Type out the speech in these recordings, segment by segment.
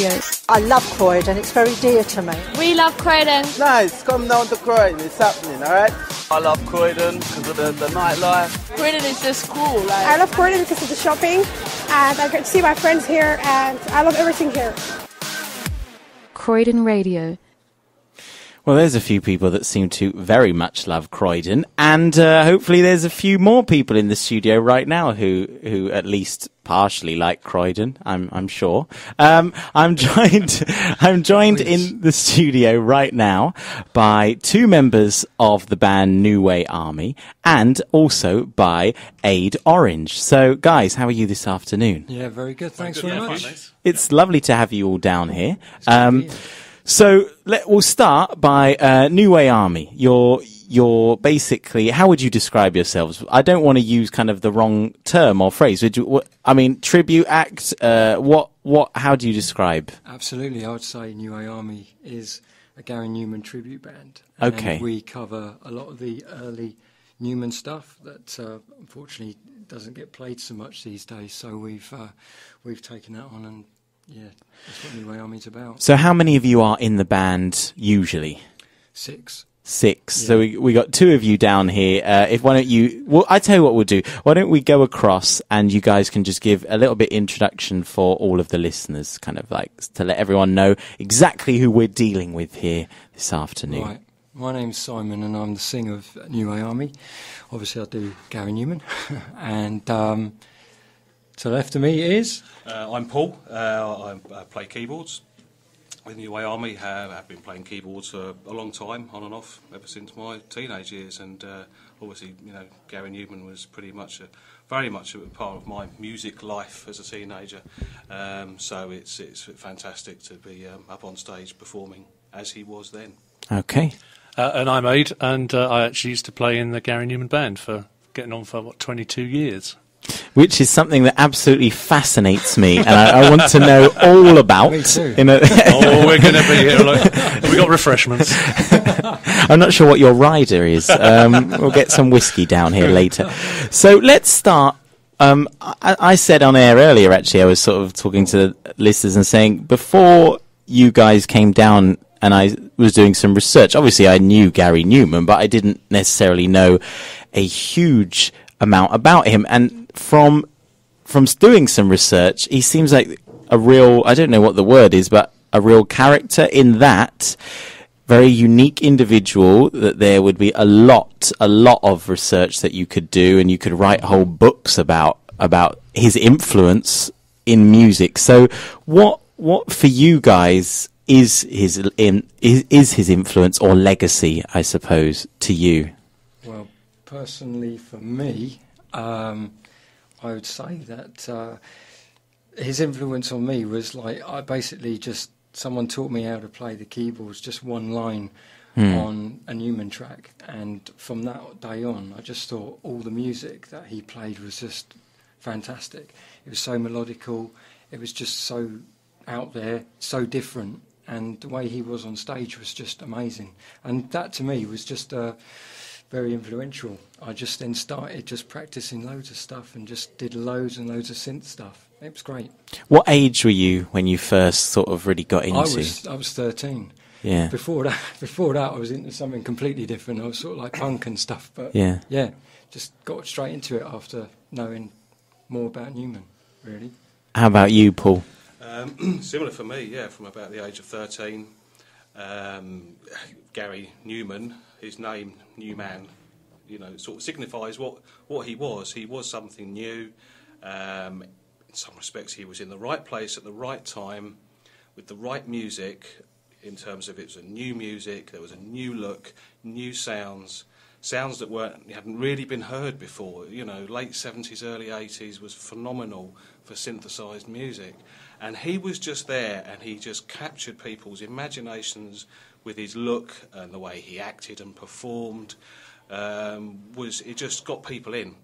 Radio. I love Croydon, it's very dear to me. We love Croydon. Nice, come down to Croydon, it's happening, alright? I love Croydon because of the nightlife. Croydon is just cool. Like. I love Croydon because of the shopping, and I get to see my friends here, and I love everything here. Croydon Radio. Well, there's a few people that seem to very much love Croydon, and hopefully there's a few more people in the studio right now who at least partially like Croydon. I'm sure. I'm joined in the studio right now by two members of the band Nuway Army, and also by Aid Orange. So, guys, how are you this afternoon? Yeah, very good. Thanks very much. It's lovely to have you all down here. So we'll start by Nuway Army. You're basically, how would you describe yourselves? I don't want to use kind of the wrong term or phrase. Tribute act. How do you describe? Absolutely, I would say Nuway Army is a Gary Numan tribute band. Okay. And we cover a lot of the early Numan stuff that unfortunately doesn't get played so much these days. So we've taken that on, and yeah, that's what Nuway Army's about. So how many of you are in the band usually? Six. Yeah. So we got two of you down here. I tell you what we'll do. Why don't we go across and you guys can just give a little bit introduction for all of the listeners, kind of like to let everyone know exactly who we're dealing with here this afternoon. Right. My name's Simon, and I'm the singer of Nuway Army. Obviously, I do Gary Numan, and to the left of me is... I'm Paul. I play keyboards with Nuway Army. I've been playing keyboards for a long time, on and off, ever since my teenage years. And obviously, Gary Numan was very much a part of my music life as a teenager. So it's fantastic to be up on stage performing as he was then. Okay. And I'm Aid, and I actually used to play in the Gary Numan band for 22 years. Which is something that absolutely fascinates me, and I want to know all about. Me too. We're going to be here. We got refreshments. I'm not sure what your rider is. We'll get some whiskey down here later. So let's start. I said on air earlier, actually, I was sort of talking to the listeners and saying, before you guys came down and I was doing some research, obviously I knew Gary Numan, but I didn't necessarily know a huge amount about him. And from doing some research, he seems like a real, I don't know what the word is, but a real character in that very unique individual, that there would be a lot of research that you could do, and you could write whole books about his influence in music. So what for you guys is his influence or legacy, I suppose, to you? Well, personally, for me, I would say that his influence on me was like, I basically just, someone taught me how to play the keyboards, just one line on a Numan track, and from that day on I just thought all the music that he played was just fantastic. It was so melodical, it was just so out there, so different, and the way he was on stage was just amazing, and that to me was just very influential. I just then started just practicing loads of stuff and just did loads and loads of synth stuff. It was great. What age were you when you first sort of really got into? I was 13. Yeah. Before that, I was into something completely different. I was sort of like punk and stuff. But yeah, just got straight into it after knowing more about Numan, really. How about you, Paul? Similar for me, yeah. From about the age of 13, Gary Numan, his name, New Man, sort of signifies what he was. He was something new. In some respects, he was in the right place at the right time, with the right music. In terms of, it was a new music, there was a new look, new sounds that hadn't really been heard before. Late 70s, early 80s was phenomenal for synthesised music, and he was just there, and he just captured people's imaginations with his look and the way he acted and performed. It just got people in,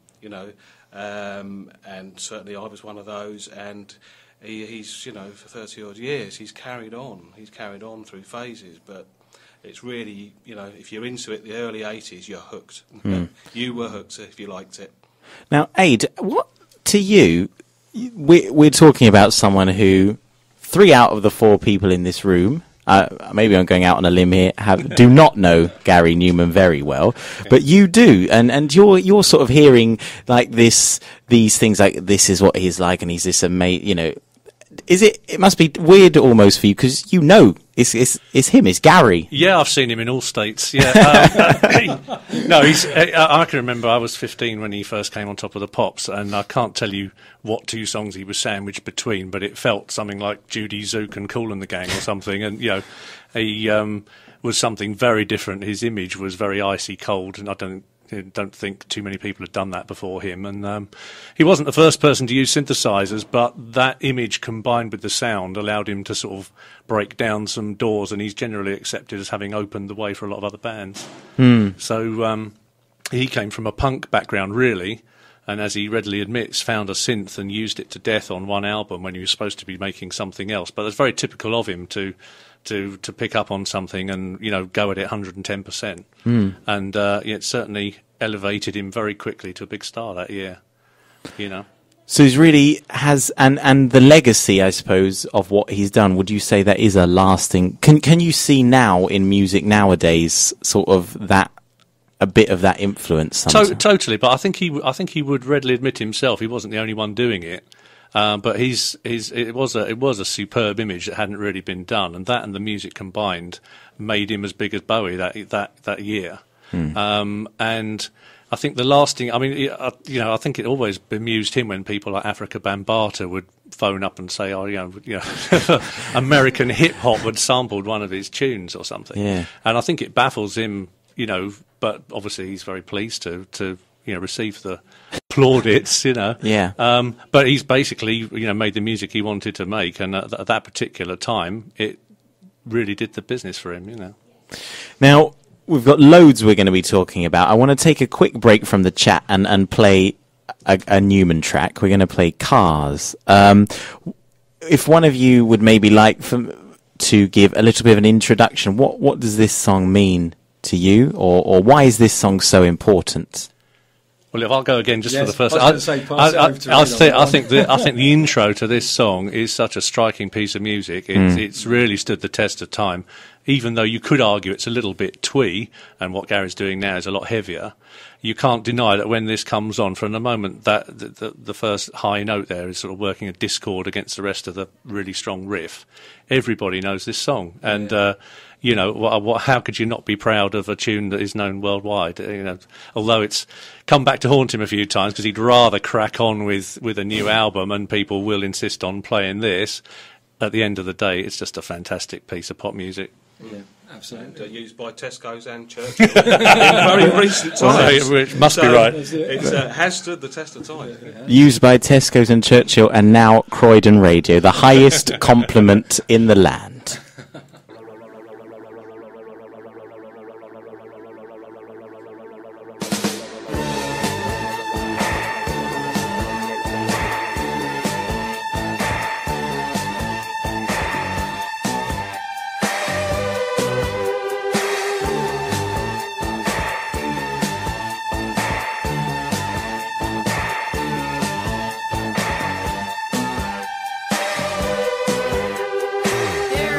and certainly I was one of those, and he's for 30 odd years he's carried on through phases, but it's really, if you're into it, the early 80s, you're hooked. You were hooked if you liked it. Now, Aid, what to you, we're talking about someone who 3 out of the 4 people in this room, maybe I'm going out on a limb here, do not know Gary Numan very well, okay. But you do, and you're sort of hearing like these things like this is what he's like, and he's this amazing, you know. It must be weird almost for you because you know it's him, it's Gary. Yeah, I've seen him in all states. Yeah, no, I can remember I was 15 when he first came on Top of the Pops, and I can't tell you what 2 songs he was sandwiched between, but it felt something like Judy Zook and Kool and the Gang or something, and you know, he was something very different. His image was very icy cold, and I don't think too many people had done that before him, and he wasn't the first person to use synthesizers, but that image combined with the sound allowed him to sort of break down some doors, and he's generally accepted as having opened the way for a lot of other bands. So he came from a punk background really, and as he readily admits, found a synth and used it to death on one album when he was supposed to be making something else. But it's very typical of him to pick up on something and, you know, go at it 110%. And it certainly elevated him very quickly to a big star that year, you know. So he's really has, and the legacy, I suppose, of what he's done, would you say that is a lasting, can you see now in music nowadays sort of that, a bit of that influence? Totally, but I think he would readily admit himself he wasn't the only one doing it. But it was a superb image that hadn't really been done, and that and the music combined made him as big as Bowie that year. And I think the lasting, I mean, you know, I think it always bemused him when people like Africa Bambaataa would phone up and say, oh, you know, American hip hop had sampled one of his tunes or something. Yeah. And I think it baffles him, you know, but obviously he's very pleased to you know, receive the plaudits, you know. Yeah. But he's basically, you know, made the music he wanted to make, and at that particular time, it really did the business for him, you know. Now, we've got loads we're going to be talking about. I want to take a quick break from the chat and play a Numan track. We're going to play Cars. If one of you would maybe like to give a little bit of an introduction, what does this song mean to you, or why is this song so important? Well, if I'll go again just for the first, I think the intro to this song is such a striking piece of music. It's really stood the test of time, even though you could argue it's a little bit twee, and what Gary's doing now is a lot heavier. You can't deny that when this comes on, from the moment that the first high note there is sort of working a discord against the rest of the really strong riff, everybody knows this song, and. You know, how could you not be proud of a tune that is known worldwide? You know, although it's come back to haunt him a few times because he'd rather crack on with a new album, and people will insist on playing this. At the end of the day, it's just a fantastic piece of pop music. Yeah, absolutely. And, used by Tesco's and Churchill in very recent times. It must be right. It has stood the test of time. Used by Tesco's and Churchill, and now Croydon Radio, the highest compliment in the land. There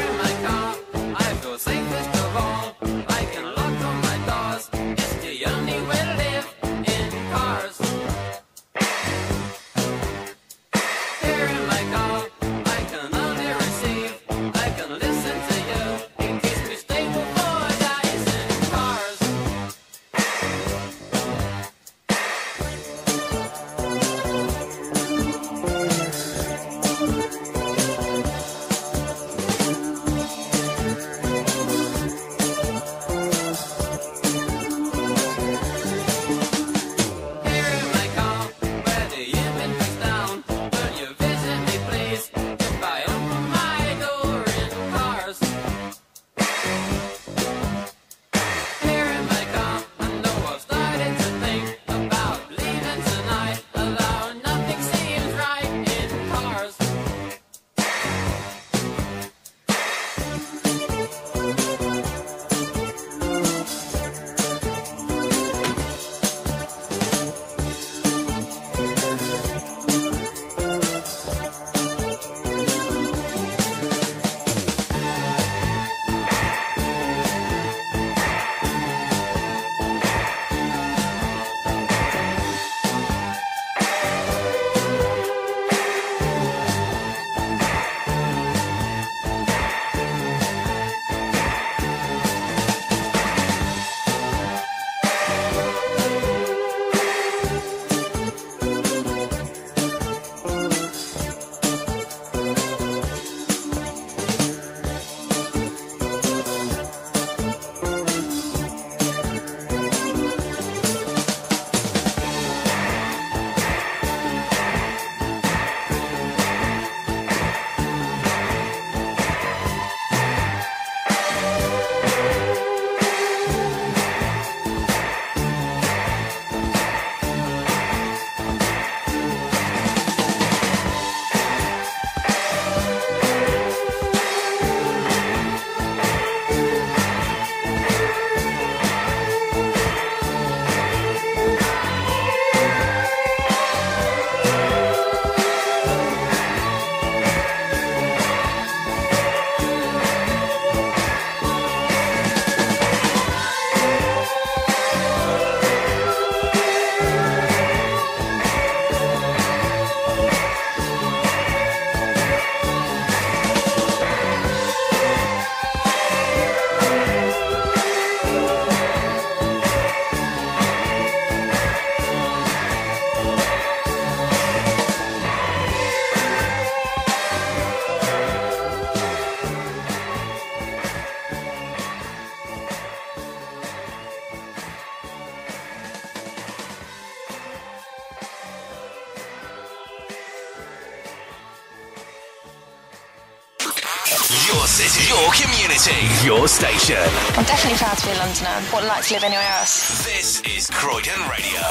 Your city, your community, your station. I'm definitely proud to be a Londoner. Wouldn't like to live anywhere else. This is Croydon Radio.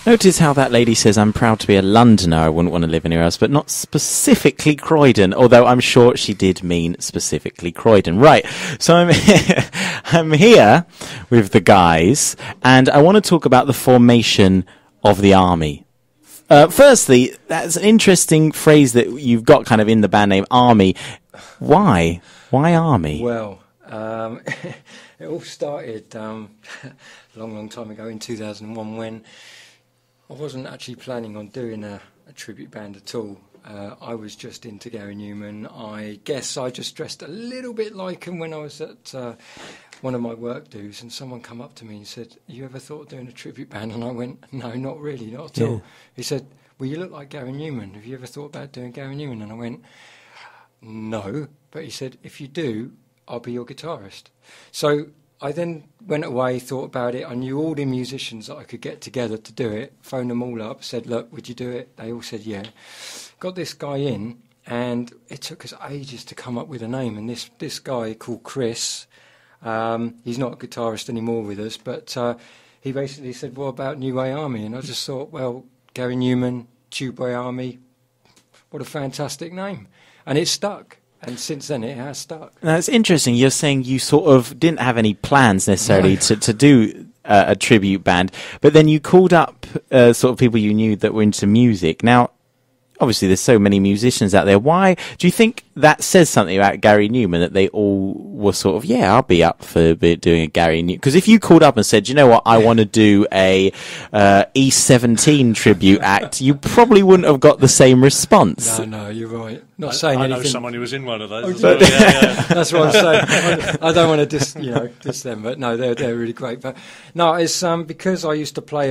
Notice how that lady says, I'm proud to be a Londoner, I wouldn't want to live anywhere else, but not specifically Croydon, although I'm sure she did mean specifically Croydon. Right, so I'm here with the guys, and I want to talk about the formation of the army. Firstly, that's an interesting phrase that you've got kind of in the band name, Army. Why? Why Army? Well, it all started a long time ago in 2001 when I wasn't actually planning on doing a tribute band at all. I was just into Gary Newman. I guess I just dressed a little bit like him when I was at one of my work dues, and someone come up to me and said, you ever thought of doing a tribute band? And I went, no, not really, not at all. He said, well, you look like Gary Newman. Have you ever thought about doing Gary Newman? And I went, no. But he said, if you do, I'll be your guitarist. So I then went away, thought about it. I knew all the musicians that I could get together to do it, phoned them all up, said, look, would you do it? They all said, yeah. Got this guy in, and it took us ages to come up with a name. And this guy called Chris, he's not a guitarist anymore with us, but he basically said, what about Nuway Army? And I just thought, well, Gary Newman, Nuway Army, what a fantastic name. And it stuck. And since then, it has stuck. Now, it's interesting. You're saying you sort of didn't have any plans necessarily to do a tribute band, but then you called up sort of people you knew that were into music. Now, obviously, there's so many musicians out there. Why do you think that says something about Gary Newman, that they all were sort of, yeah, I'll be up for doing a Gary Newman? Because if you called up and said, you know what, I want to do a E17 tribute act, you probably wouldn't have got the same response. No, you're right. Not saying anything. I know someone who was in one of those. Well, yeah. That's what I'm saying. I don't want to diss them, but no, they're really great. But no, it's because I used to play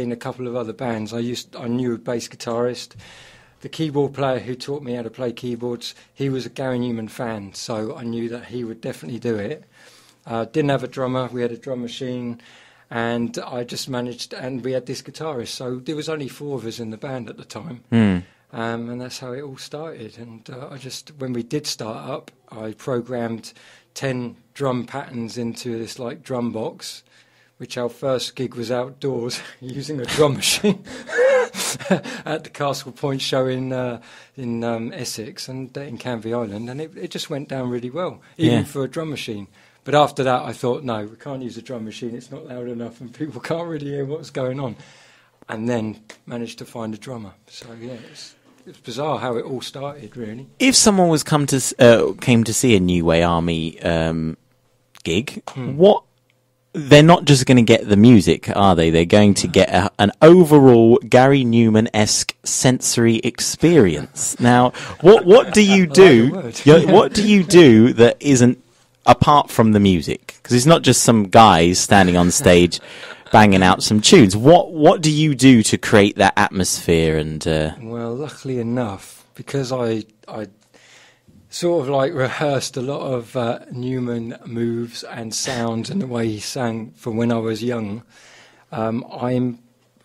in a couple of other bands. I knew a bass guitarist. The keyboard player who taught me how to play keyboards, he was a Gary Newman fan, so I knew that he would definitely do it. Didn't have a drummer, we had a drum machine, and I just managed, and we had this guitarist, so there was only 4 of us in the band at the time, and that's how it all started. And when we did start up, I programmed 10 drum patterns into this like drum box, which our first gig was outdoors using a drum machine at the Castle Point show in Essex and in Canvey Island, and it just went down really well, even for a drum machine. But after that, I thought, no, we can't use a drum machine, it's not loud enough and people can't really hear what's going on. And then managed to find a drummer. So, yeah, it's bizarre how it all started, really. If someone was came to see a Nuway Army gig, what... They're not just going to get the music, are they? They're going to get an overall Gary Newman-esque sensory experience. Now, what do you do? What do you do that isn't apart from the music? Because it's not just some guys standing on stage banging out some tunes. What do you do to create that atmosphere? And well, luckily enough, because I sort of like rehearsed a lot of Newman moves and sounds and the way he sang from when I was young. I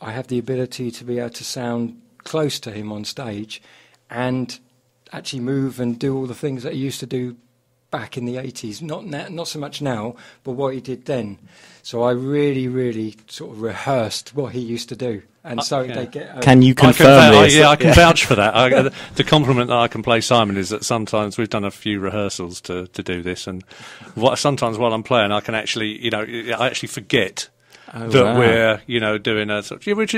have the ability to be able to sound close to him on stage and actually move and do all the things that he used to do back in the 80s. Not so much now, but what he did then. So I really, really sort of rehearsed what he used to do. And so they get... Can you confirm this? I can vouch for that. The compliment that I can play Simon is that sometimes we've done a few rehearsals to do this, and sometimes while I'm playing, I can actually, I actually forget we're, doing a which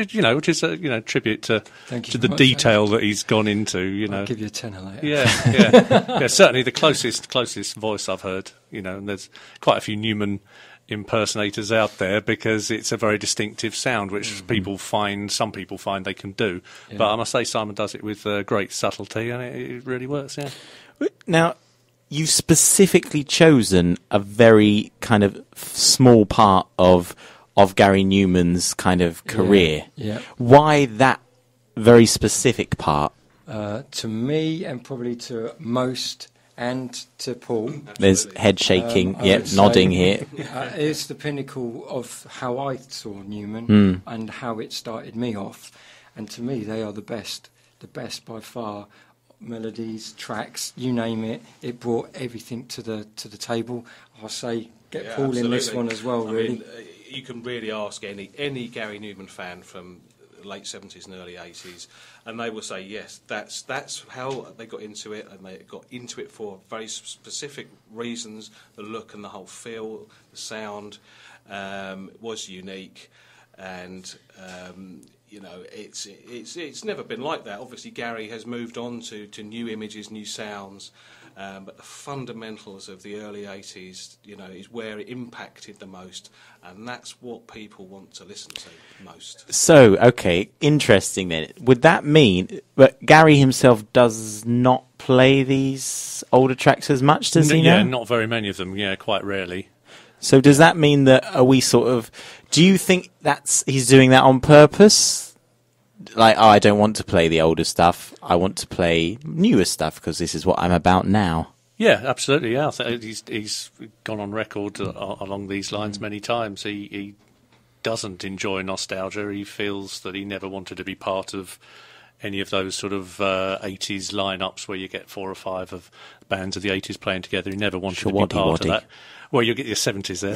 is a tribute to the detail that he's gone into. I'll give you a tenner later. Yeah. Certainly the closest voice I've heard. And there's quite a few Newman impersonators out there because it's a very distinctive sound which some people find they can do, but I must say Simon does it with great subtlety, and it really works. Now, you've specifically chosen a very kind of small part of Gary Newman's kind of career. Why that very specific part? To me, and probably to most, and to Paul. There's head shaking, nodding here. It's the pinnacle of how I saw Newman and how it started me off. And to me, they are the best by far melodies, tracks, you name it. It brought everything to the table. I'll say get Paul in this one as well. Really, mean, you can really ask any Gary Newman fan from the late 70s and early 80s, and they will say yes. That's how they got into it, and they got into it for very specific reasons. The look and the whole feel, the sound was unique, and it's never been like that. Obviously, Gary has moved on to new images, new sounds, but the fundamentals of the early 80s, is where it impacted the most, and that's what people want to listen to most. So, okay, interesting then. Would that mean that Gary himself does not play these older tracks as much, does he now? Yeah, not very many of them, quite rarely. So does that mean that do you think he's doing that on purpose? Like, I don't want to play the older stuff. I want to play newer stuff because this is what I'm about now. Yeah, absolutely. Yeah, I think he's gone on record along these lines many times. He doesn't enjoy nostalgia. He feels that he never wanted to be part of any of those sort of 80s lineups where you get 4 or 5 of bands of the 80s playing together. He never wanted to be part of that. Well, you'll get your 70s there.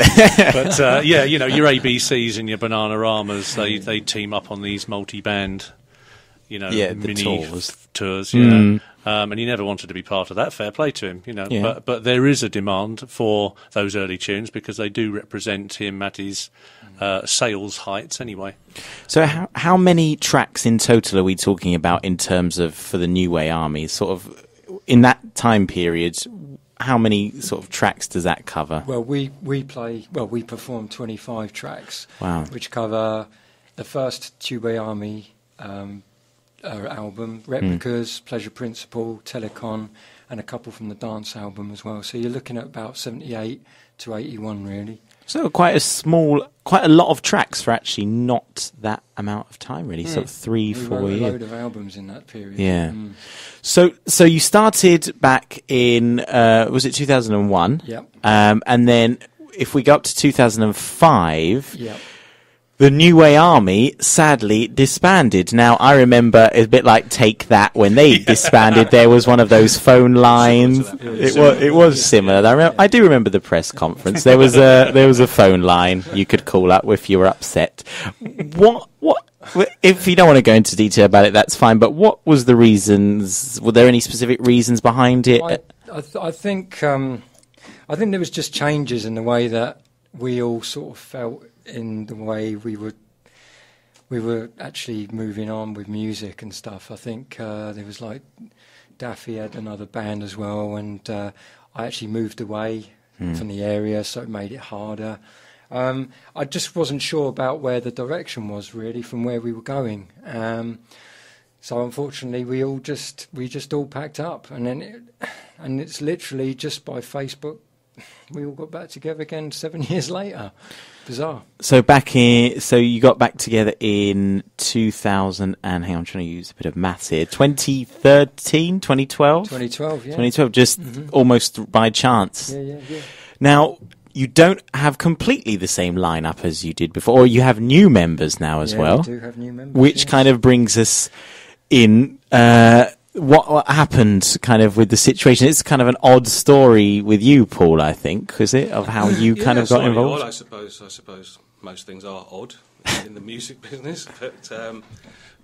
But, your ABCs and your Bananaramas, they team up on these multi-band, mini tours. And he never wanted to be part of that. Fair play to him, Yeah. But there is a demand for those early tunes because they do represent him at his sales heights anyway. So how many tracks in total are we talking about in terms of for the Nuway Army? Sort of in that time period, how many sort of tracks does that cover? Well, we perform 25 tracks, wow, which cover the first Nuway Army album, Replicas, Pleasure Principle, Telecon, and a couple from the dance album as well. So you're looking at about 78 to 81, really. So quite a lot of tracks for actually not that amount of time, really. Sort of 3-4 years. We wrote a load of albums in that period. Yeah. So you started back in was it 2001? Yep. And then if we go up to 2005. Yep. The Nuway Army sadly disbanded. Now, I remember a bit like Take That when they disbanded. There was one of those phone lines. It was similar. I do remember the press conference. There was a phone line you could call up if you were upset. What? If you don't want to go into detail about it, that's fine. But what was the reasons? Were there any specific reasons behind it? I think there was just changes in the way that we all sort of felt in the way we were actually moving on with music and stuff. I think there was like Daffy had another band as well, and I actually moved away from the area, so it made it harder. I just wasn't sure about where the direction was really from where we were going. So unfortunately, we just all packed up, and it's literally just by Facebook. We all got back together again 7 years later. Bizarre. So you got back together in 2000 and hang on, I'm trying to use a bit of maths here. 2013, 2012? 2012, yeah. 2012, just almost by chance. Yeah. Now, you don't have completely the same lineup as you did before, or you have new members now as well. We do have new members. Which kind of brings us in what happened kind of with the situation. It's kind of an odd story with you, Paul, I think, is it, of how you kind of got involved? Odd, I suppose most things are odd in the music business, but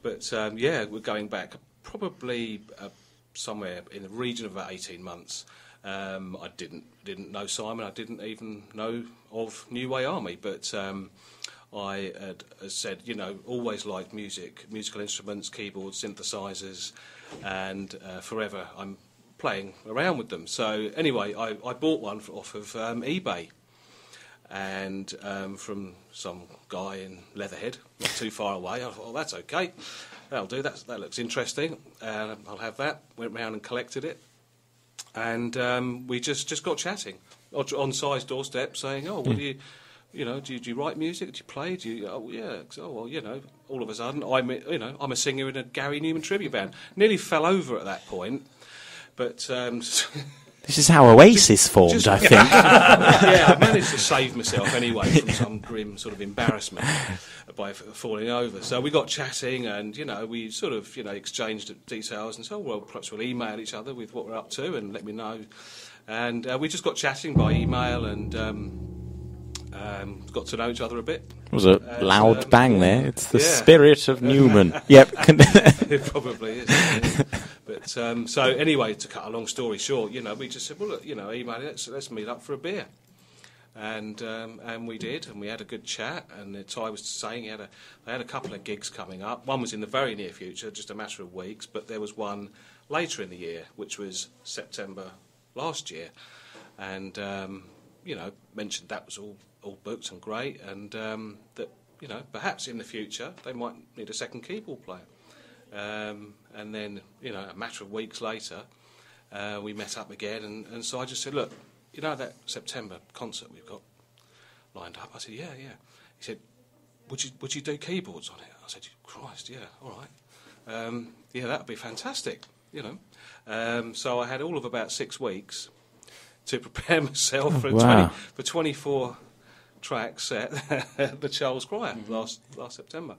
we're going back probably somewhere in the region of about 18 months. I didn't know Simon. I didn't even know of Nuway Army, but I had said, always liked musical instruments, keyboards, synthesizers, and forever I'm playing around with them. So anyway, I bought one off of eBay, and from some guy in Leatherhead, not too far away. I thought, that's okay, that'll do. That looks interesting. I'll have that. Went round and collected it, and we just got chatting on Si's doorstep, saying, "What do you?" Do you write music? Do you play? All of a sudden, I'm a singer in a Gary Newman tribute band. Nearly fell over at that point, but This is how Oasis formed, I think. Yeah, I managed to save myself anyway from some grim sort of embarrassment by falling over. So we got chatting, and we sort of exchanged details and so well, perhaps we'll email each other with what we're up to and let me know. And we just got chatting by email and got to know each other a bit. It was a loud bang there. It's the spirit of Newman. Yep. It probably is. Yeah. But so anyway, to cut a long story short, we just said, well, look, email it, let's meet up for a beer. And we did, and we had a good chat. And Ty was saying they had a couple of gigs coming up. One was in the very near future, just a matter of weeks, but there was one later in the year, which was September last year. And mentioned that was all booked and great, and that perhaps in the future they might need a second keyboard player. And then a matter of weeks later, we met up again, and so I just said, look, that September concert we've got lined up. I said, yeah. He said, would you do keyboards on it? I said, Christ, yeah, all right. Yeah, that would be fantastic. So I had all of about 6 weeks to prepare myself for 24 track set at the Charles Cryer last September.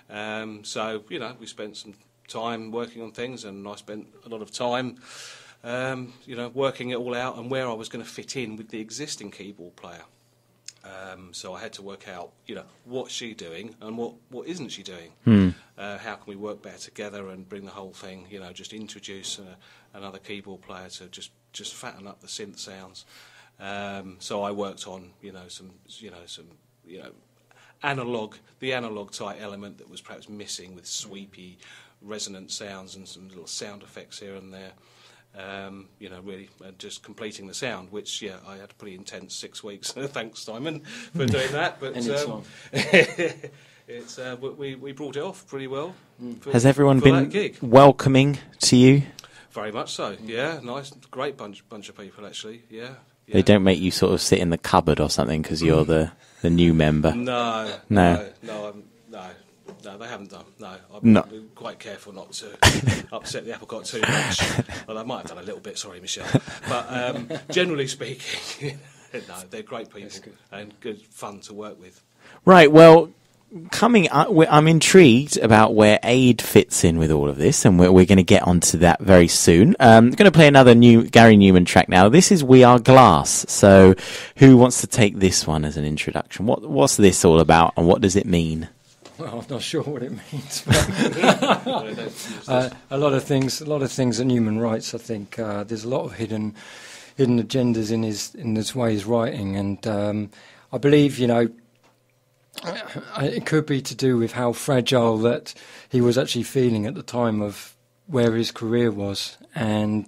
So we spent some time working on things, and I spent a lot of time working it all out and where I was going to fit in with the existing keyboard player. So I had to work out what's she doing and what isn't she doing. How can we work better together and bring the whole thing, just introduce another keyboard player to just fatten up the synth sounds. So I worked on some analog type element that was perhaps missing, with sweepy resonant sounds and some little sound effects here and there. Really just completing the sound, which I had a pretty intense 6 weeks. Thanks, Simon, for doing that. But we brought it off pretty well. Has everyone been welcoming to you? Very much so. Yeah, nice, great bunch of people actually. Yeah. They don't make you sort of sit in the cupboard or something because you're the new member. No, they haven't done. No, I'm quite careful not to upset the apple cart too much. Well, I might have done a little bit. Sorry, Michelle. But generally speaking, no, they're great people and good fun to work with. Right. Well, coming up, I'm intrigued about where Aid fits in with all of this, and we're going to get onto that very soon. I'm going to play another new Gary Numan track now. This is We Are Glass. So who wants to take this one as an introduction? What's this all about, and what does it mean? Well, I'm not sure what it means. But a lot of things that Newman writes, I think there's a lot of hidden agendas in his way he's writing, and I believe it could be to do with how fragile that he was actually feeling at the time of where his career was. And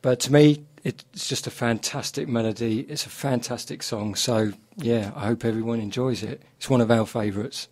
but to me, it's just a fantastic melody. It's a fantastic song. So yeah, I hope everyone enjoys it. It's one of our favourites.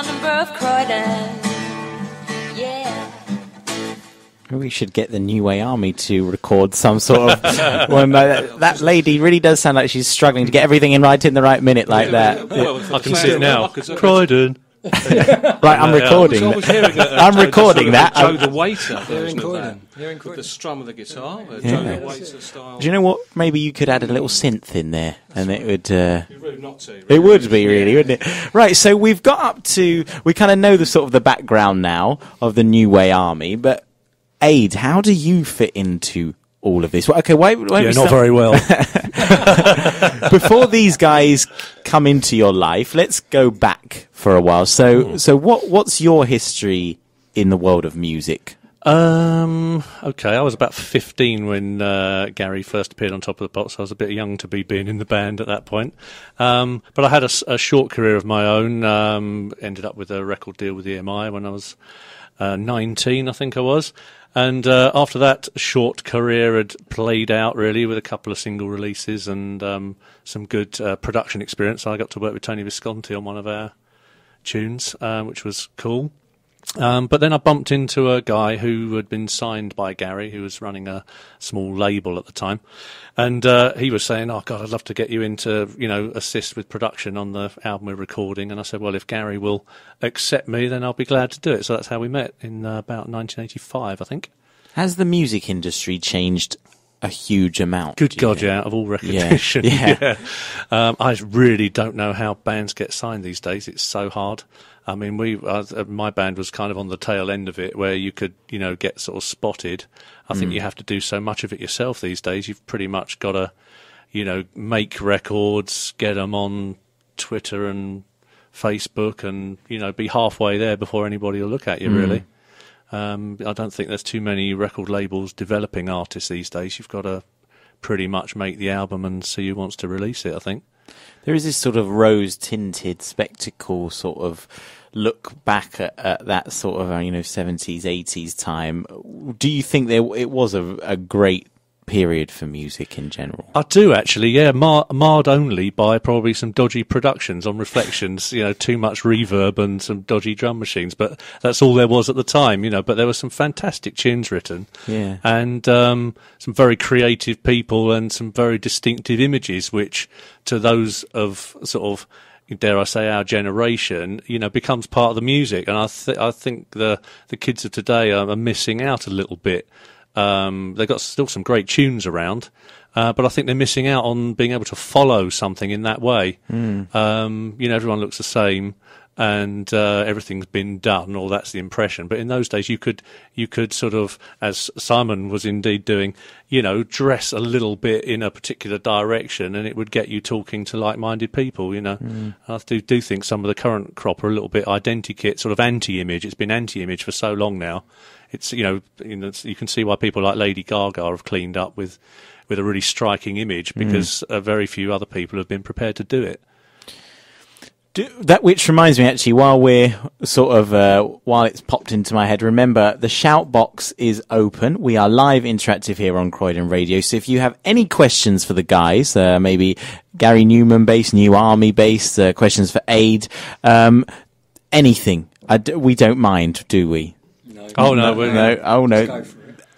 town number of Croydon. Yeah. We should get the Nuway Army to record some sort of... that lady really does sound like she's struggling to get everything in the right minute like that. Well, I can see it now. Croydon. Right, I'm recording. I'm recording that. Joe the waiter. Here in Croydon. With the strum of the guitar, Joe the waiter style. Do you know what? Maybe you could add a little synth in there, and it would. It'd be rude not to. It would be really, wouldn't it? Right. So we've got up to. We kind of know the sort of the background now of the Nuway Army, but Aid, how do you fit into all of this? Well, okay, why yeah, not very well. Before these guys come into your life, let's go back for a while. So what's your history in the world of music? Okay, I was about 15 when Gary first appeared on Top of the Pops. I was a bit young to be being in the band at that point. But I had a short career of my own. Ended up with a record deal with EMI when I was 19, I think I was. And after that short career had played out, really, with a couple of single releases and some good production experience. I got to work with Tony Visconti on one of our tunes, which was cool. But then I bumped into a guy who had been signed by Gary, who was running a small label at the time. And he was saying, oh, God, I'd love to get you in to, assist with production on the album we're recording. And I said, well, if Gary will accept me, then I'll be glad to do it. So that's how we met in about 1985, I think. Has the music industry changed a huge amount? Good God, yeah, out of all recognition. Yeah. I really don't know how bands get signed these days. It's so hard. I mean, my band was kind of on the tail end of it, where you could, get sort of spotted. I think you have to do so much of it yourself these days. You've pretty much got to, make records, get them on Twitter and Facebook, and be halfway there before anybody will look at you. Really, I don't think there's too many record labels developing artists these days. You've got to pretty much make the album and see who wants to release it, I think. There is this sort of rose-tinted spectacle sort of look back at that sort of 70s, 80s time. Do you think it was a great period for music in general? I do, actually, yeah. Marred only by probably some dodgy productions on Reflections, too much reverb and some dodgy drum machines, but that's all there was at the time, but there were some fantastic tunes written. Yeah. And some very creative people and some very distinctive images, which to those of sort of, dare I say, our generation, becomes part of the music. And I think the kids of today are missing out a little bit. They've got still some great tunes around, but I think they're missing out on being able to follow something in that way. Everyone looks the same, and everything's been done, or that's the impression. But in those days, you could sort of, as Simon was indeed doing, dress a little bit in a particular direction, and it would get you talking to like-minded people. I do think some of the current crop are a little bit identikit, sort of anti-image. It's been anti-image for so long now. It's you can see why people like Lady Gaga have cleaned up with a really striking image, because very few other people have been prepared to do it. That which reminds me, actually, while we're sort of while it's popped into my head, remember the shout box is open. We are live interactive here on Croydon Radio. So if you have any questions for the guys, maybe Gary Newman based, New Army based, questions for Aid, anything, we don't mind, do we? No. Oh no!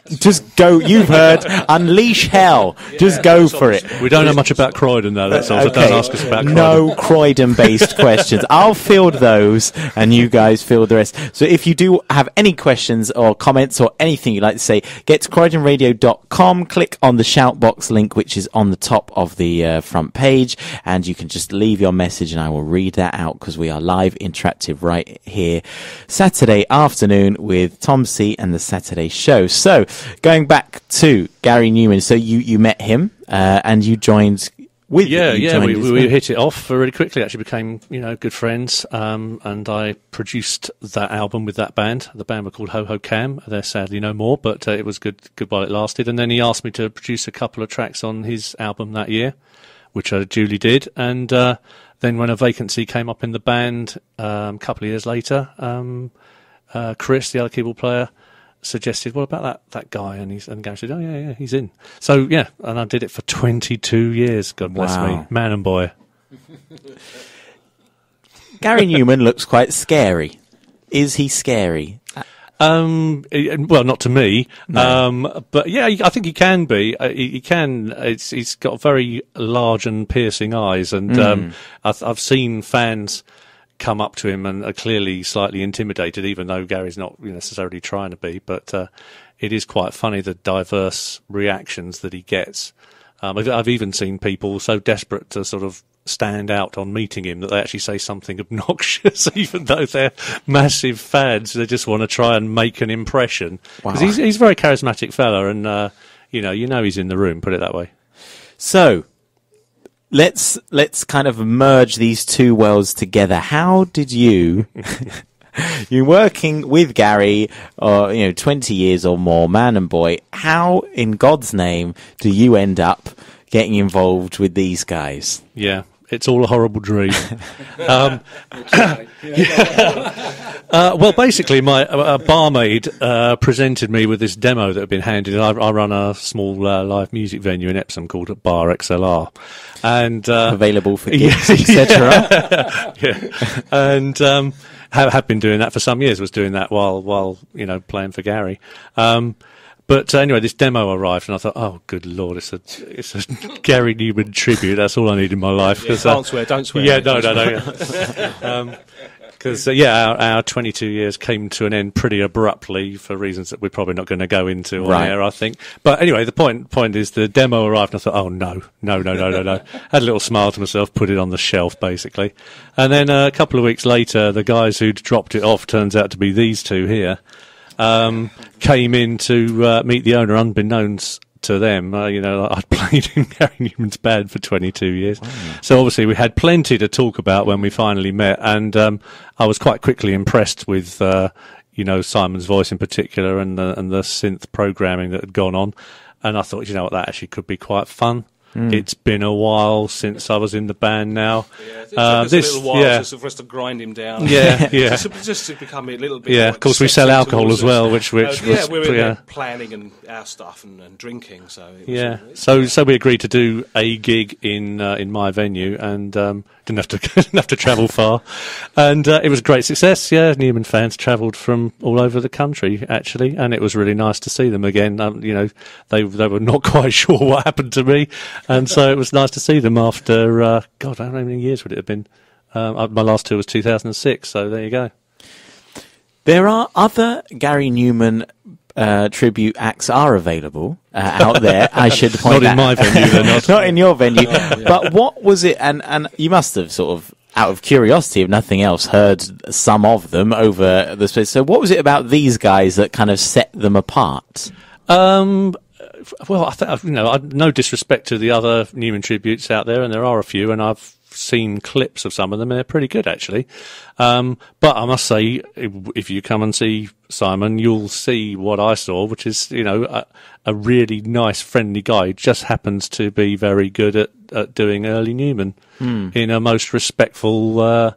Just go. You've heard. Unleash hell. Just go for it. We don't know much about Croydon, though. That's all. So don't ask us about Croydon. No Croydon-based questions. I'll field those, and you guys field the rest. So if you do have any questions or comments or anything you'd like to say, get to croydonradio.com, click on the shout box link, which is on the top of the front page, and you can just leave your message, and I will read that out, because we are live interactive right here Saturday afternoon with Tom C and the Saturday Show. So going back to Gary Newman, so you met him and you joined with we hit it off really quickly. Actually became good friends, and I produced that album with that band. The band were called Ho Ho Cam. They're sadly no more, but it was good while it lasted. And then he asked me to produce a couple of tracks on his album that year, which I duly did. And then when a vacancy came up in the band a couple of years later, Chris, the other keyboard player, suggested, what about that guy? And Gary said, oh, yeah, he's in. So, yeah, and I did it for 22 years, God bless me, man and boy. Gary Newman looks quite scary. Is he scary? Well, not to me. No. But yeah, I think he can be. He can. He's got very large and piercing eyes, and I've seen fans come up to him and are clearly slightly intimidated, even though Gary's not necessarily trying to be. But it is quite funny, the diverse reactions that he gets. I've even seen people so desperate to sort of stand out on meeting him that they actually say something obnoxious, even though they're massive fans. They just want to try and make an impression. Wow. 'Cause he's a very charismatic fella, and you know he's in the room. Put it that way. So let's kind of merge these two worlds together. How did you? You're working with Gary, 20 years or more, man and boy. How, in God's name, do you end up getting involved with these guys? Yeah, it's all a horrible dream. Well, basically, my barmaid presented me with this demo that had been handed in. I run a small live music venue in Epsom called Bar XLR, and available for gigs, etc. Yeah, and have been doing that for some years. Was doing that while playing for Gary. But anyway, this demo arrived, and I thought, "Oh, good Lord, it's a Gary Newman tribute. That's all I need in my life." Yeah, don't swear. Yeah, no. Because our 22 years came to an end pretty abruptly for reasons that we're probably not going to go into on air, I think. But anyway, the point is the demo arrived, and I thought, "Oh no." Had a little smile to myself, put it on the shelf, basically. And then a couple of weeks later, the guys who'd dropped it off, turns out to be these two here. Came in to meet the owner, unbeknownst to them. I'd played in Gary Newman's band for 22 years. Wow. So obviously we had plenty to talk about when we finally met, and I was quite quickly impressed with Simon's voice in particular, and the synth programming that had gone on. And I thought, that actually could be quite fun. It's been a while since I was in the band now. Yeah, it took us a little while for us to grind him down. Yeah. Just to become a little bit. Yeah, of course we sell alcohol as well, which we was were planning and our stuff and drinking. So so we agreed to do a gig in my venue, and didn't have to travel far, and it was a great success. Yeah, Newman fans travelled from all over the country actually, and it was really nice to see them again. They were not quite sure what happened to me. And so it was nice to see them after, I don't know how many years would it have been. My last tour was 2006, so there you go. There are other Gary Newman tribute acts are available out there, I should point out. Not in my venue, they're not. Not in your venue. But what was it, and you must have sort of, out of curiosity, if nothing else, heard some of them over the space. So what was it about these guys that kind of set them apart? Well, no disrespect to the other Newman tributes out there, and there are a few, and I've seen clips of some of them, and they're pretty good, actually. But I must say, if you come and see Simon, you'll see what I saw, which is, a really nice, friendly guy who just happens to be very good at doing early Newman in a most respectful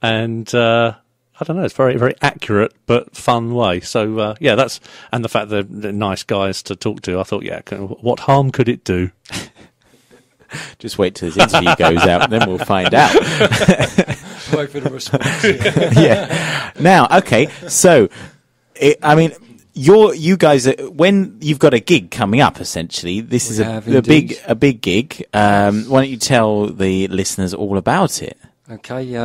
and I don't know, it's very, very accurate but fun way. So, and the fact that they're nice guys to talk to, I thought, what harm could it do? Just wait till this interview goes out, and then we'll find out. Wait for the response. Yeah. Now, okay, so, you guys, when you've got a gig coming up, essentially, this is a big gig. Why don't you tell the listeners all about it? Okay,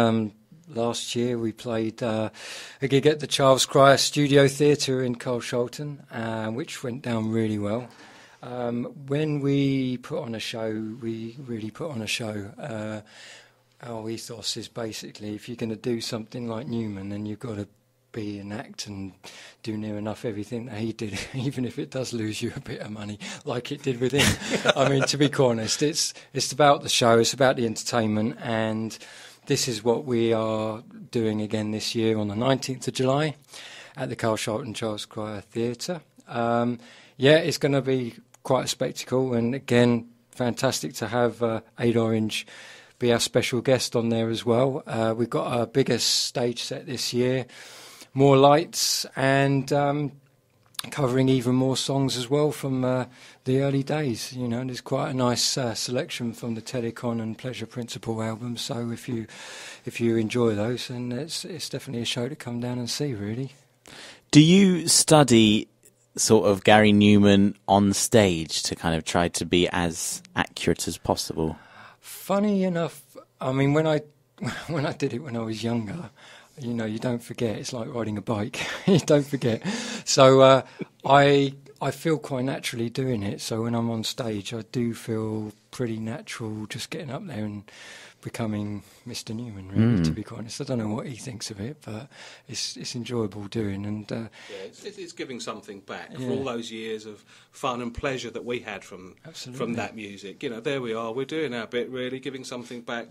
last year we played a gig at the Charles Cryer Studio Theatre in Carshalton, which went down really well. When we put on a show, we really put on a show. Our ethos is basically, if you're going to do something like Newman, then you've got to be an act and do near enough everything that he did, even if it does lose you a bit of money, like it did with him. I mean, to be honest, it's about the show, it's about the entertainment, and this is what we are doing again this year on the 19th of July at the Carshalton Charles Cryer Theatre. It's going to be quite a spectacle, and again, fantastic to have Aid Orange be our special guest on there as well. We've got our biggest stage set this year, more lights, and covering even more songs as well from the early days. You know, there's quite a nice selection from the Telecon and Pleasure Principle albums. So if you enjoy those, then it's definitely a show to come down and see. Really. Do you study sort of Gary Numan on stage to kind of try to be as accurate as possible? Funny enough, I mean, when I did it when I was younger, you know, you don't forget. It's like riding a bike. You don't forget. So I feel quite naturally doing it. So when I'm on stage, I do feel pretty natural just getting up there and becoming Mr. Newman, really, to be quite honest. I don't know what he thinks of it, but it's enjoyable doing. And it's giving something back for all those years of fun and pleasure that we had from that music. You know, there we are. We're doing our bit, really, giving something back.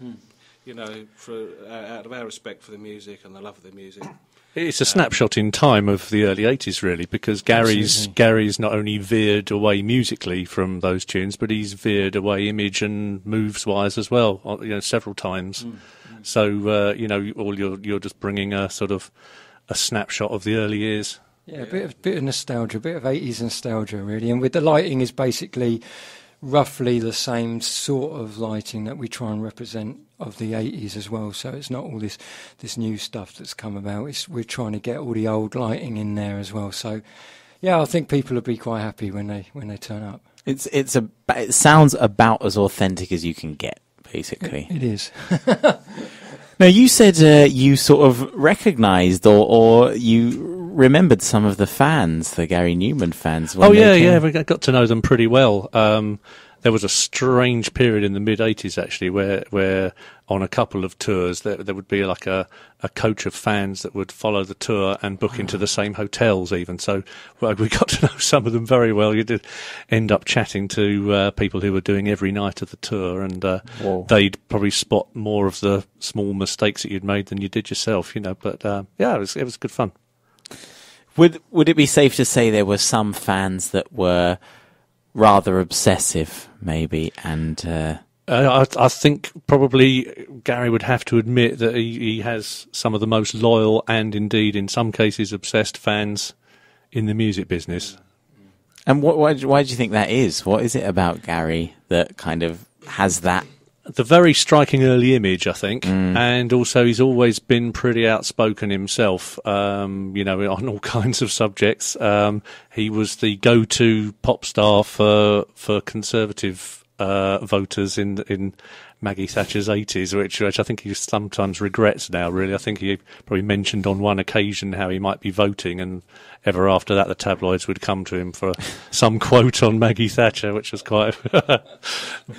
You know, out of our respect for the music and the love of the music. It's a snapshot in time of the early 80s, really, because Gary's not only veered away musically from those tunes, but he's veered away image and moves-wise as well, you know, several times. So, you know, you're just bringing a sort of a snapshot of the early years. Yeah, a bit of nostalgia, a bit of 80s nostalgia, really. And with the lighting is basically roughly the same sort of lighting that we try and represent of the 80s as well. So it's not all this new stuff that's come about. We're trying to get all the old lighting in there as well. So, yeah, I think people will be quite happy when they turn up. It sounds about as authentic as you can get, basically. It is. Now, you said you sort of recognised or you remembered some of the fans, the Gary Numan fans. We got to know them pretty well. There was a strange period in the mid-'80s, actually, where on a couple of tours there would be like a coach of fans that would follow the tour and book into the same hotels even. So we got to know some of them very well. You did end up chatting to people who were doing every night of the tour, and they'd probably spot more of the small mistakes that you'd made than you did yourself, you know. But it was good fun. Would it be safe to say there were some fans that were rather obsessive, maybe, and I think probably Gary would have to admit that he has some of the most loyal and indeed in some cases obsessed fans in the music business. And why do you think that is? What is it about Gary that kind of has that? The very striking early image, I think, and also he's always been pretty outspoken himself, you know, on all kinds of subjects. He was the go-to pop star for Conservative voters in Maggie Thatcher's 80s, which I think he sometimes regrets now, really. I think he probably mentioned on one occasion how he might be voting, and ever after that the tabloids would come to him for some quote on Maggie Thatcher, which was quite a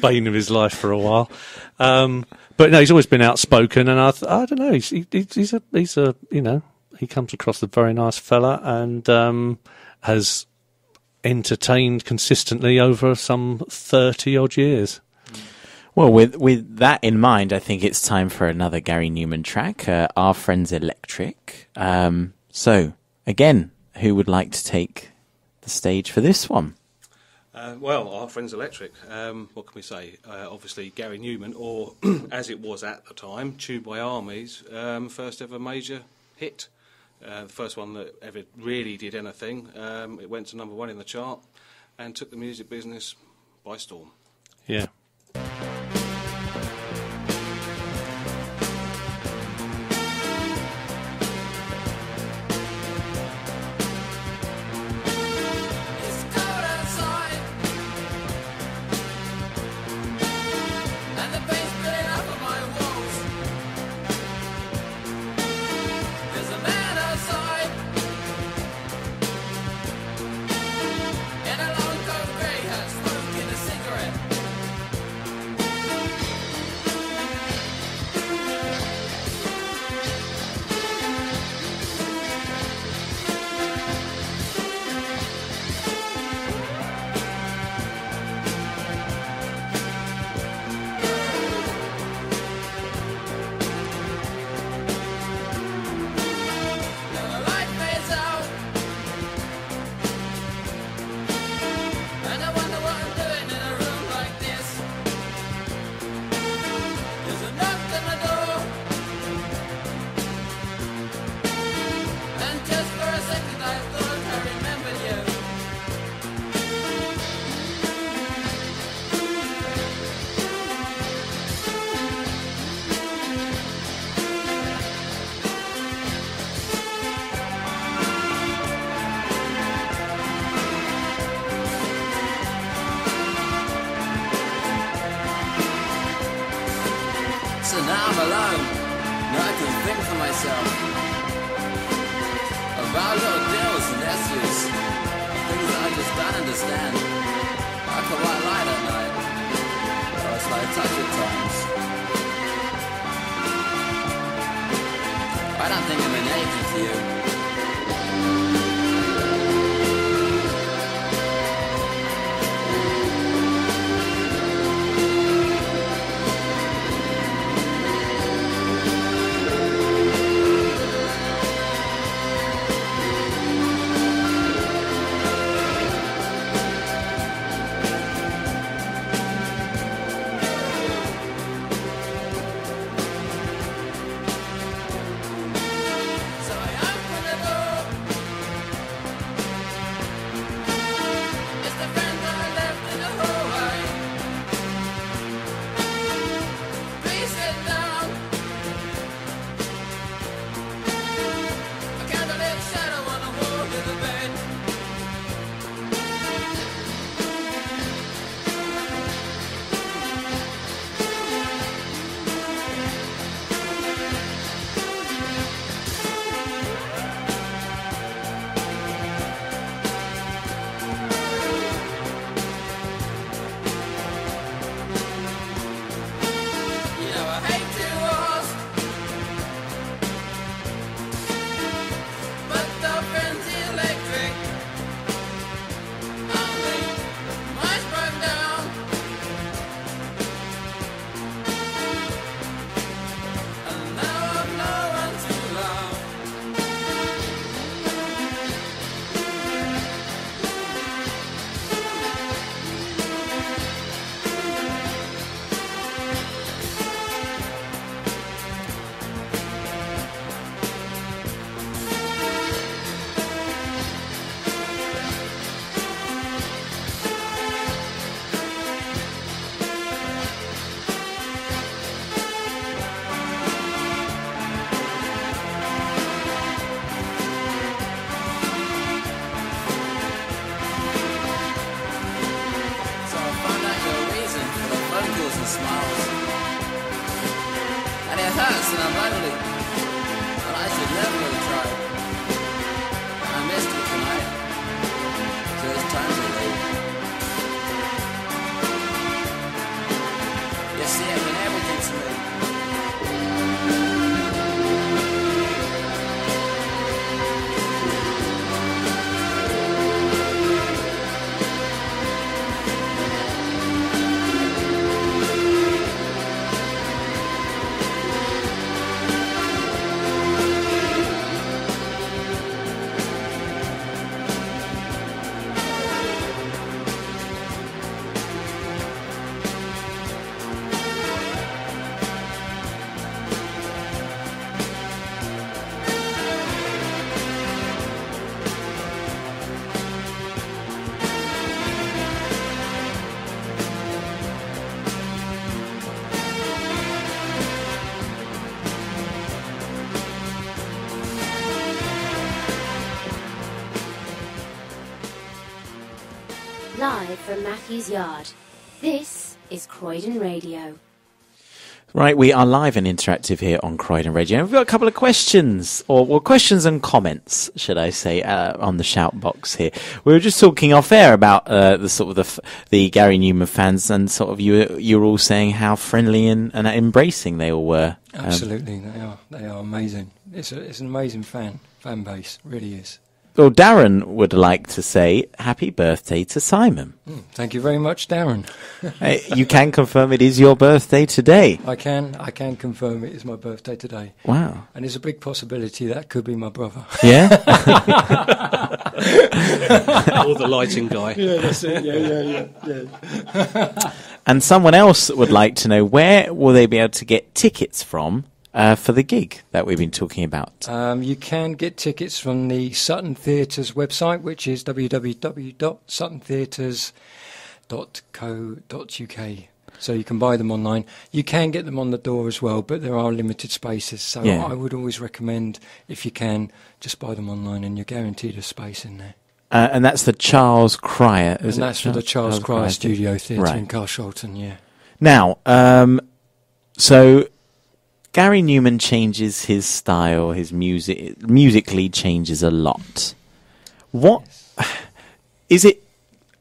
bane of his life for a while. But no, he's always been outspoken, and I don't know, he's a you know, he comes across a very nice fella, and has entertained consistently over some 30-odd years. Well, with that in mind, I think it's time for another Gary Numan track, Our Friends Electric. So, again, who would like to take the stage for this one? Well, Our Friends Electric, what can we say? Obviously, Gary Numan, or as it was at the time, Nuway Army's first ever major hit. The first one that ever really did anything. It went to #1 in the chart and took the music business by storm. Yeah. In a long coat grey hat, smoking a cigarette. So now I'm alone. Now I can think for myself about little deals and issues, things that I just don't understand. I can white light at night, or it's like touch at times. I don't think I mean anything to you. Live from Matthew's Yard, this is Croydon Radio. Right, we are live and interactive here on Croydon Radio. And we've got a couple of questions, or questions and comments, should I say, on the shout box here. We were just talking off air about the Gary Newman fans, and sort of you were all saying how friendly and embracing they all were. Absolutely, they are amazing. It's an amazing fan base, really is. Well, Darren would like to say happy birthday to Simon. Thank you very much, Darren. You can confirm it is your birthday today. I can confirm it is my birthday today. Wow. And there's a big possibility that could be my brother. Yeah? Or the lighting guy. Yeah, that's it. Yeah. And someone else would like to know, where will they be able to get tickets from for the gig that we've been talking about? You can get tickets from the Sutton Theatres website, which is www.suttontheatres.co.uk. So you can buy them online. You can get them on the door as well, but there are limited spaces. So yeah. I would always recommend, if you can, just buy them online, and you're guaranteed a space in there. And that's the Charles Cryer, is it? And that's for the Charles Cryer Studio Theatre in Carshalton, yeah. Now, so Gary Numan changes his style, his musically changes a lot. What is it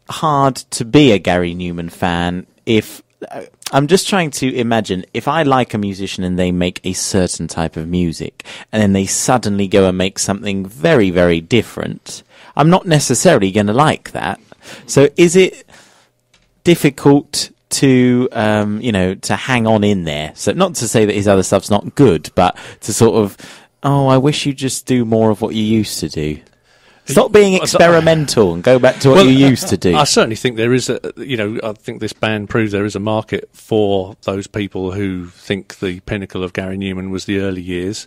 hard to be a Gary Numan fan if I'm just trying to imagine if I like a musician and they make a certain type of music and then they suddenly go and make something very, very different, I'm not necessarily going to like that. So is it difficult to, to hang on in there? So not to say that his other stuff's not good, but to sort of, I wish you'd just do more of what you used to do. Stop being experimental and go back to what you used to do. I certainly think there is I think this band proves there is a market for those people who think the pinnacle of Gary Numan was the early years.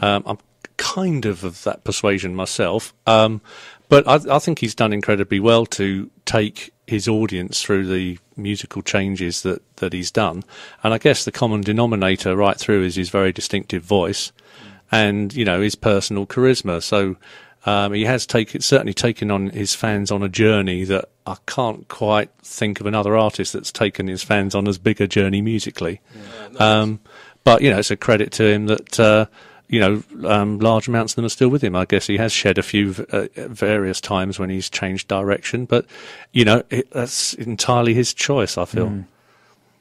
I'm kind of that persuasion myself. But I think he's done incredibly well to take his audience through the musical changes that he's done. And I guess the common denominator right through is his very distinctive voice and, his personal charisma. So he has certainly taken on his fans on a journey that I can't quite think of another artist that's taken his fans on as big a journey musically. But, it's a credit to him that... large amounts of them are still with him. I guess he has shed a few various times when he's changed direction, but, that's entirely his choice, I feel.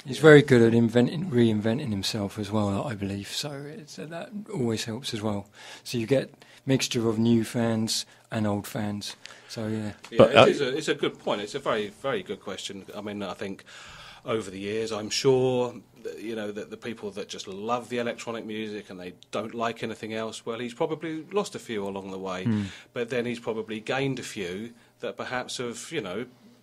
He's very good at reinventing himself as well, I believe, so that always helps as well. So you get mixture of new fans and old fans, so yeah. But, it's a good point. It's a very, very good question. I mean, I think over the years, I'm sure that the people that just love the electronic music and they don't like anything else, well, he's probably lost a few along the way, but then he's probably gained a few that perhaps have,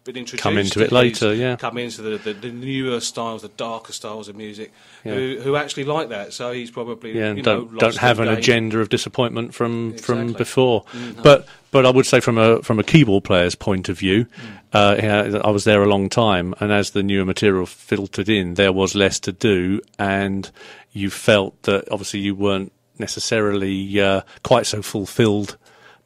been introduced. Come into it later, come into the newer styles, the darker styles of music, who actually like that. So he's probably don't have an agenda of disappointment from before. No. But I would say from a keyboard player's point of view, I was there a long time, and as the newer material filtered in, there was less to do, and you felt that obviously you weren't necessarily quite so fulfilled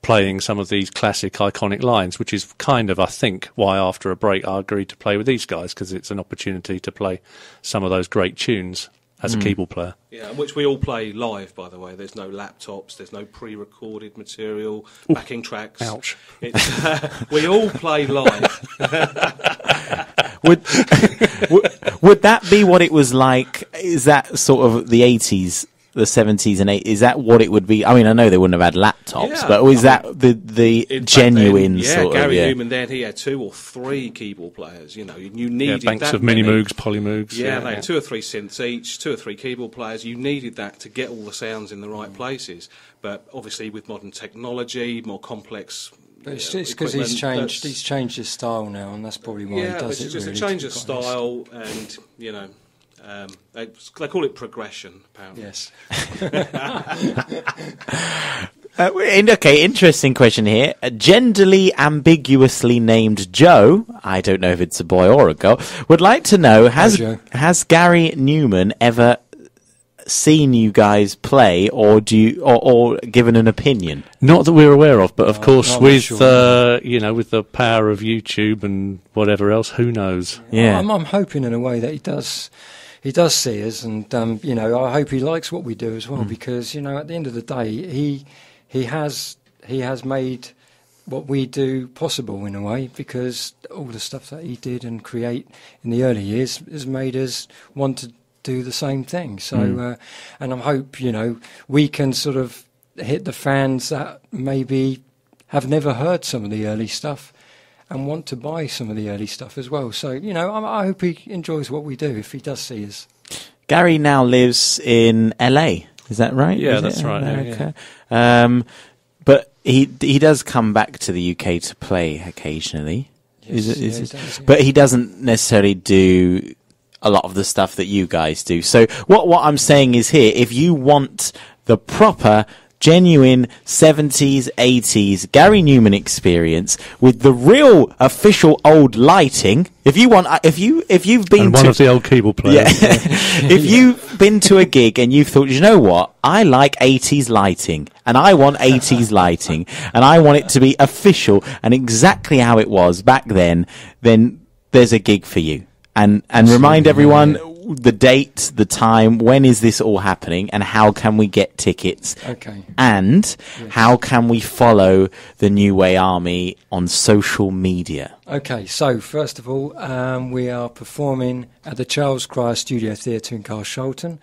playing some of these classic iconic lines, which is kind of, I think, why after a break I agreed to play with these guys, because it's an opportunity to play some of those great tunes as a keyboard player. Yeah, which we all play live, by the way. There's no laptops, there's no pre-recorded material, backing tracks. Ouch. We all play live. Would that be what it was like? Is that sort of the 80s, the 70s and 80s? Is that what it would be? I mean, I know they wouldn't have had laptops, but was that the genuine sort of... Yeah, Gary Numan then, he had 2 or 3 keyboard players, you needed banks that of Mini-Moogs, Polymoogs. Yeah, they had 2 or 3 synths each, 2 or 3 keyboard players. You needed that to get all the sounds in the right places. But obviously with modern technology, more complex... But it's because he's changed his style now, and that's probably why he does it. Yeah, it's just really, a change of style, and they call it progression, apparently. Yes. Okay, interesting question here. Genderly ambiguously named Joe, I don't know if it's a boy or a girl, would like to know, has Gary Numan ever seen you guys play, or or given an opinion? Not that we're aware of, but of course with with the power of YouTube and whatever else, who knows? Yeah, I'm hoping in a way that he does see us, and I hope he likes what we do as well, because at the end of the day, he has made what we do possible in a way, because all the stuff that he did and create in the early years has made us want to do the same thing. So and I hope we can sort of hit the fans that maybe have never heard some of the early stuff and want to buy some of the early stuff as well. So I hope he enjoys what we do if he does see us. Gary now lives in LA, is that right? Yeah, that's right. America? Yeah. But he does come back to the UK to play occasionally. Yes, he does, yeah. But he doesn't necessarily do a lot of the stuff that you guys do. So what I'm saying is here, if you want the proper, genuine 70s, 80s Gary Numan experience with the real official old lighting, if you've been and one of the old keyboard players, if you've been to a gig and you've thought, you know what, I like 80s lighting and I want 80s lighting and I want it to be official and exactly how it was back then there's a gig for you. And remind everyone the date, the time, when is this all happening, and how can we get tickets? Okay. And how can we follow the Nuway Army on social media? Okay, so first of all, we are performing at the Charles Cryer Studio Theatre in Carshalton,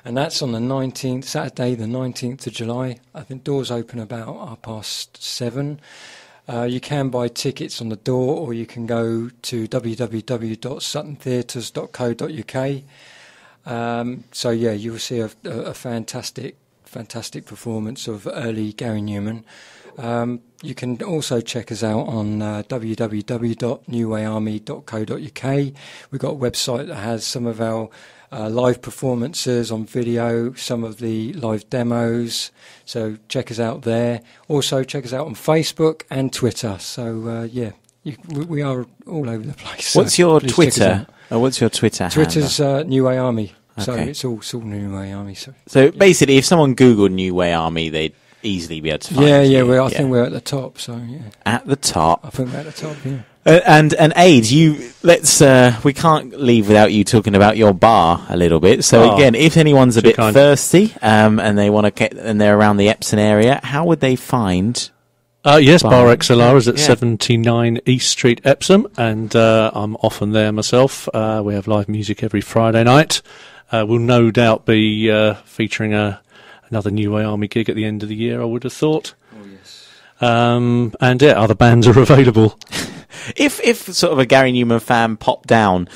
and that's on the 19th, Saturday the 19th of July. I think doors open about 7:30. You can buy tickets on the door, or you can go to www.suttontheatres.co.uk. So yeah, you will see a fantastic performance of early Gary Numan. You can also check us out on www.nuwayarmy.co.uk. We've got a website that has some of our live performances on video, some of the live demos, so check us out there. Also check us out on Facebook and Twitter, so we are all over the place. What's your Twitter? What's your Twitter handle? Twitter's Nuway Army, so Okay. it's all Nuway Army. So basically, if someone Googled Nuway Army, they'd easily be able to find you. I think we're at the top, so yeah. At the top? I think we're at the top, yeah. And Aid, we can't leave without you talking about your bar a little bit. So again, if anyone's a bit thirsty and they want to get and they're around the Epsom area, how would they find? Yes, Bar XLR is at 79 East Street, Epsom, and I'm often there myself. We have live music every Friday night. We'll no doubt be featuring another Nuway Army gig at the end of the year, I would have thought. Oh yes. And other bands are available. If sort of a Gary Numan fan popped down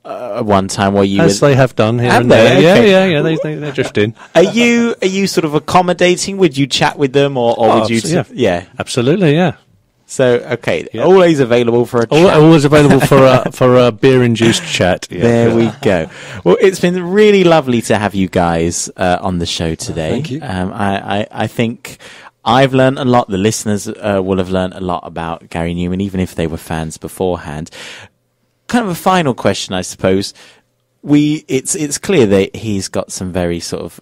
one time where you they have done here and there. Okay. Yeah, they drift in. Are you sort of accommodating? Would you chat with them, or would you? Yeah, absolutely, yeah. So always available for a chat. Always available for a beer-induced chat. Yeah. There we go. Well, it's been really lovely to have you guys on the show today. Thank you. I think I've learned a lot. The listeners will have learned a lot about Gary Numan, even if they were fans beforehand. Kind of a final question, I suppose. It's clear that he's got some very sort of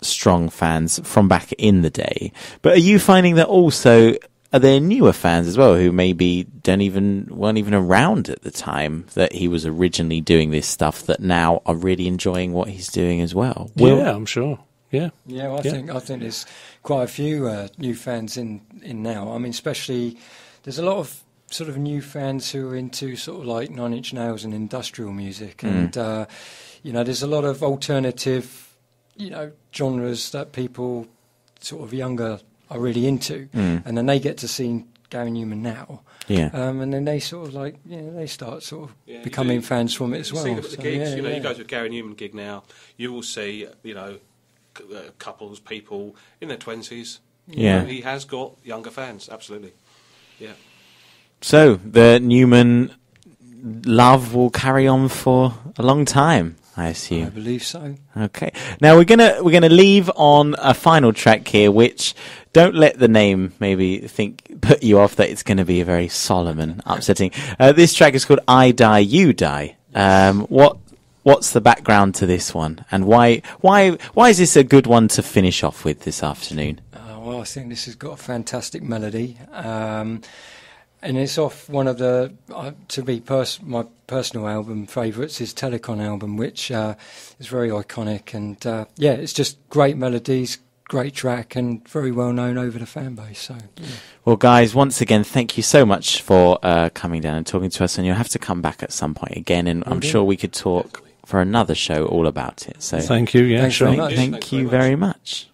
strong fans from back in the day. But are you finding that also? Are there newer fans as well who maybe weren't even around at the time that he was originally doing this stuff that now are really enjoying what he's doing as well? Yeah, I'm sure. Yeah. Yeah, I think there's quite a few new fans in now. I mean, especially there's a lot of sort of new fans who are into sort of like Nine Inch Nails and industrial music, and there's a lot of alternative, genres that people sort of younger are really into, and then they get to see Gary Numan now, and then they sort of like they start sort of becoming fans from it as well. See them at the gigs, you go to a Gary Numan gig now, you will see couples, people in their 20s. He has got younger fans, absolutely. Yeah. So the Numan love will carry on for a long time, I assume. I believe so. Okay. Now we're gonna leave on a final track here, which don't let the name maybe put you off that it's going to be a very solemn and upsetting. This track is called "I Die, You Die." What's the background to this one, and why is this a good one to finish off with this afternoon? Well, I think this has got a fantastic melody. And it's off one of the, my personal album favourites, his Telecon album, which is very iconic. And it's just great melodies, great track, and very well known over the fan base. So, yeah. Well, guys, once again, thank you so much for coming down and talking to us. And you'll have to come back at some point again, and I'm sure we could talk for another show all about it. So, thank you. Yeah, Thanks sure. very much. Thank you very much.